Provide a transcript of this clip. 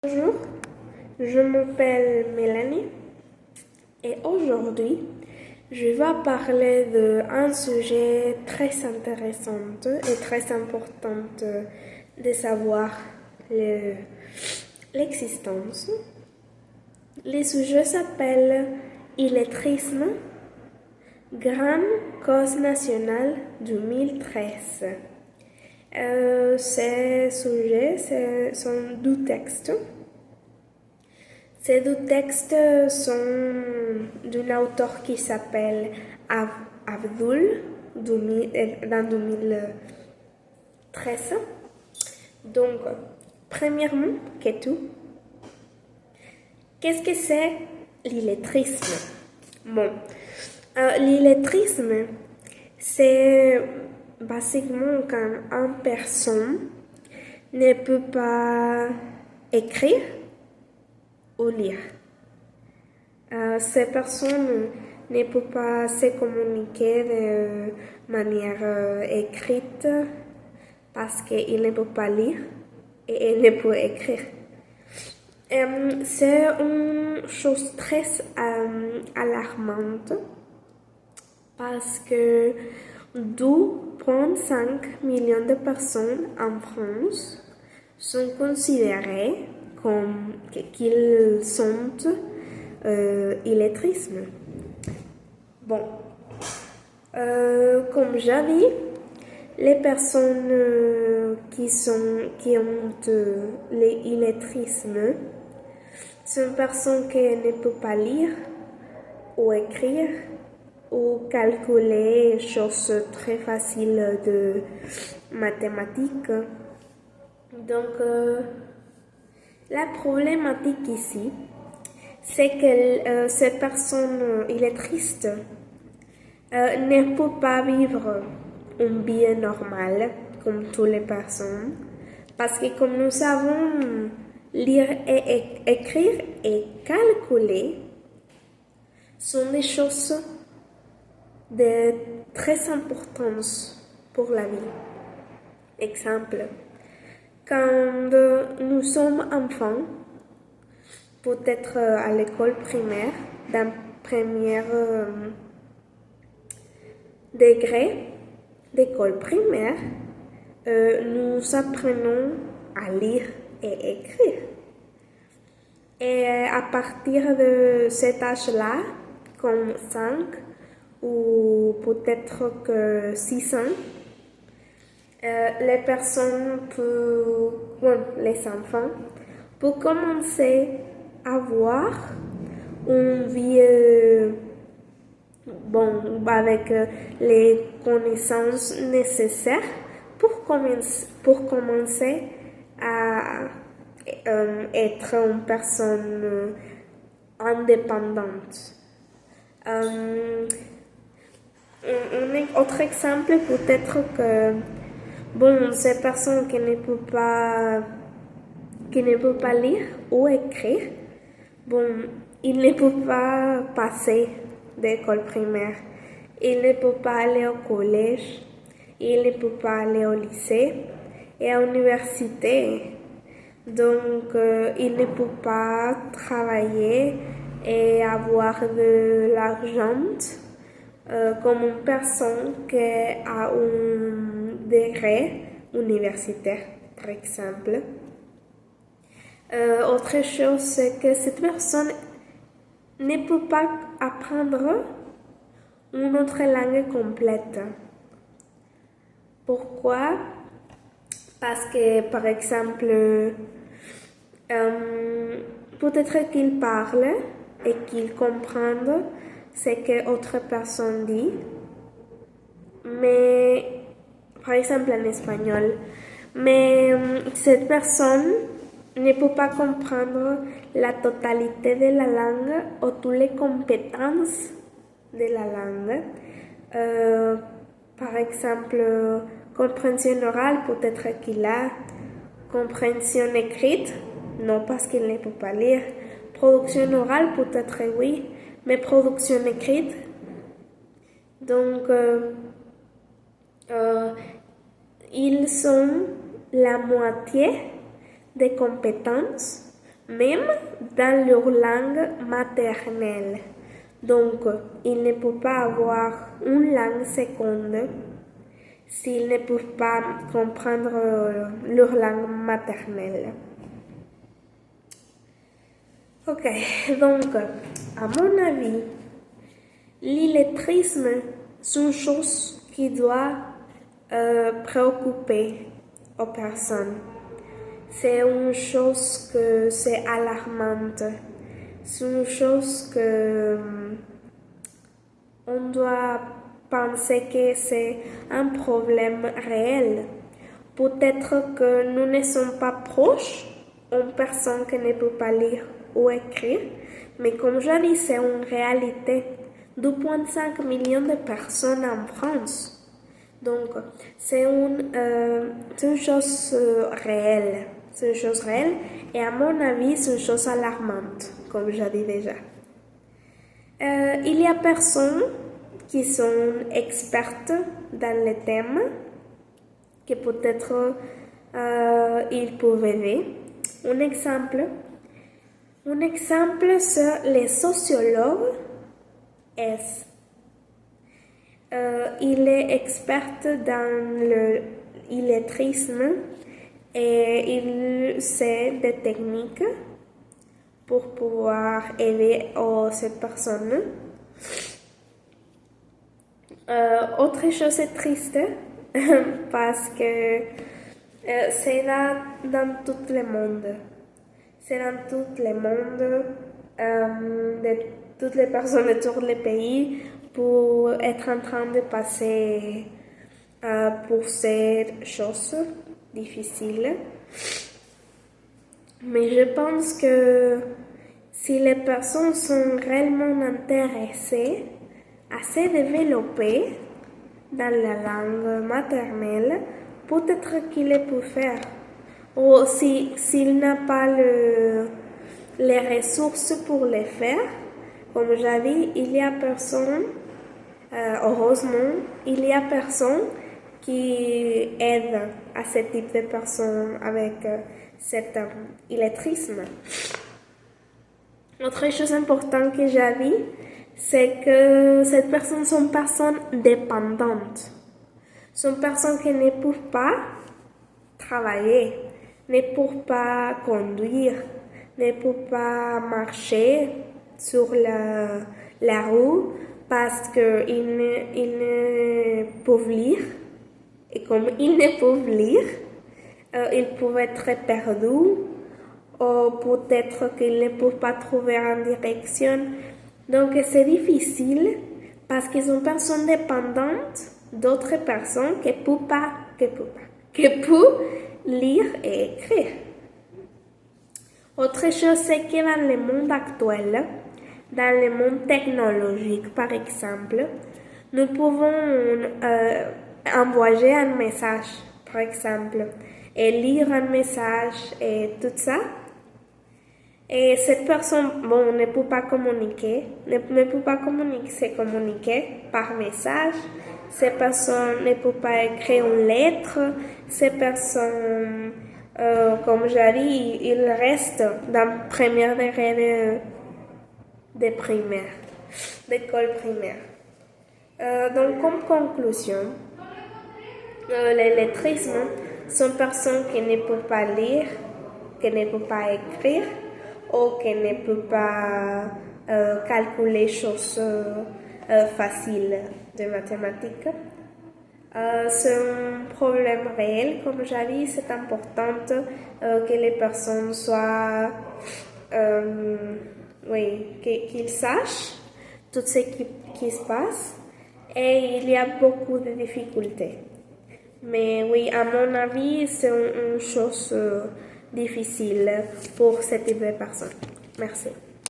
Bonjour, je m'appelle Mélanie et aujourd'hui je vais parler d'un sujet très intéressant et très important de savoir l'existence. Le sujet s'appelle illettrisme, grande cause nationale 2013. Ces sujets sont deux textes. Ces deux textes sont d'un auteur qui s'appelle Abdul dans 2013. Donc, premièrement, qu'est-ce que c'est l'illettrisme? Bon, l'illettrisme, c'est basiquement quand une personne ne peut pas écrire ou lire. Ces personnes ne peuvent pas se communiquer de manière écrite parce qu'ils ne peuvent pas lire et ils ne peuvent écrire. C'est une chose très alarmante parce que 2,5 millions de personnes en France sont considérées comme qu'ils sont illettrés. Bon, comme j'ai dit, les personnes qui ont l'illettrisme sont personnes qui ne peuvent pas lire ou écrire ou calculer choses très faciles de mathématiques. Donc, la problématique ici, c'est que ces personnes illettrées ne peuvent pas vivre une vie normale comme toutes les personnes, parce que comme nous savons lire et écrire et calculer sont des choses de très importantes pour la vie. Exemple, quand nous sommes enfants, peut-être à l'école primaire, dans premier degré d'école primaire, nous apprenons à lire et écrire. Et à partir de cet âge-là, comme 5 ou peut-être que 6 ans, les personnes les enfants peuvent commencer à avoir une vie avec les connaissances nécessaires pour commencer à être une personne indépendante. Un autre exemple peut être que ces personnes qui ne peuvent pas lire ou écrire, ils ne peuvent pas passer d'école primaire, ils ne peuvent pas aller au collège, ils ne peuvent pas aller au lycée et à l'université. Donc, ils ne peuvent pas travailler et avoir de l'argent comme une personne qui a un degré universitaire, par exemple. Autre chose, c'est que cette personne ne peut pas apprendre une autre langue complète. Pourquoi? Parce que, par exemple, peut-être qu'il parle et qu'il comprend ce que autre personne dit, mais, par exemple en espagnol, mais cette personne ne peut pas comprendre la totalité de la langue ou toutes les compétences de la langue. Par exemple, compréhension orale, peut-être qu'il a compréhension écrite, non parce qu'il ne peut pas lire. Production orale, peut-être oui, mais production écrite. Donc, ils sont la moitié des compétences même dans leur langue maternelle. Donc, ils ne peuvent pas avoir une langue seconde s'ils ne peuvent pas comprendre leur langue maternelle. Ok, donc, à mon avis, l'illettrisme, c'est une chose qui doit préoccuper aux personnes. C'est une chose que c'est alarmante. C'est une chose que on doit penser que c'est un problème réel. Peut-être que nous ne sommes pas proches d'une personne qui ne peut pas lire ou écrire, mais comme je dis, c'est une réalité. 2,5 millions de personnes en France. Donc, c'est une chose réelle. C'est une chose réelle et à mon avis, c'est une chose alarmante, comme je dit déjà. Il y a personnes qui sont expertes dans le thème, que peut-être ils peuvent aider. Un exemple, c'est les sociologues. Il est expert dans l'illettrisme et il sait des techniques pour pouvoir aider cette personne. Autre chose est triste parce que c'est dans tout le monde. C'est dans tout le monde, de toutes les personnes autour du pays pour être en train de passer pour ces choses difficiles. Mais je pense que si les personnes sont réellement intéressées à se développer dans la langue maternelle, peut-être qu'il peut faire. Ou s'il n'a pas les ressources pour le faire, comme j'ai dit, il y a personne, heureusement, il y a personne qui aide à ce type de personnes avec cet illettrisme. Autre chose importante que j'ai dit, c'est que ces personnes sont personnes dépendantes. Sont personnes qui ne peuvent pas travailler, ne peuvent pas conduire, ne peuvent pas marcher sur la rue parce qu'ils ne peuvent lire. Et comme ils ne peuvent lire, ils peuvent être perdus ou peut-être qu'ils ne peuvent pas trouver une direction. Donc c'est difficile parce qu'ils sont personnes dépendantes d'autres personnes qui peuvent lire et écrire. Autre chose, c'est que dans le monde actuel, dans le monde technologique par exemple, nous pouvons envoyer un message, par exemple, et lire un message et tout ça. Et cette personne, ne peut pas communiquer, se communiquer par message. Cette personne ne peut pas écrire une lettre. Cette personne, comme j'ai dit, il reste dans la première degré de primaire, d'école primaire. Donc, comme conclusion, l'illettrisme sont personnes qui ne peuvent pas lire, qui ne peuvent pas écrire, ou qui ne peuvent pas calculer choses faciles de mathématiques. C'est un problème réel, comme j'ai dit, c'est important que les personnes soient, qu'ils sachent tout ce qui se passe, et il y a beaucoup de difficultés. Mais oui, à mon avis, c'est une chose difficile pour ce type de personnes. Merci.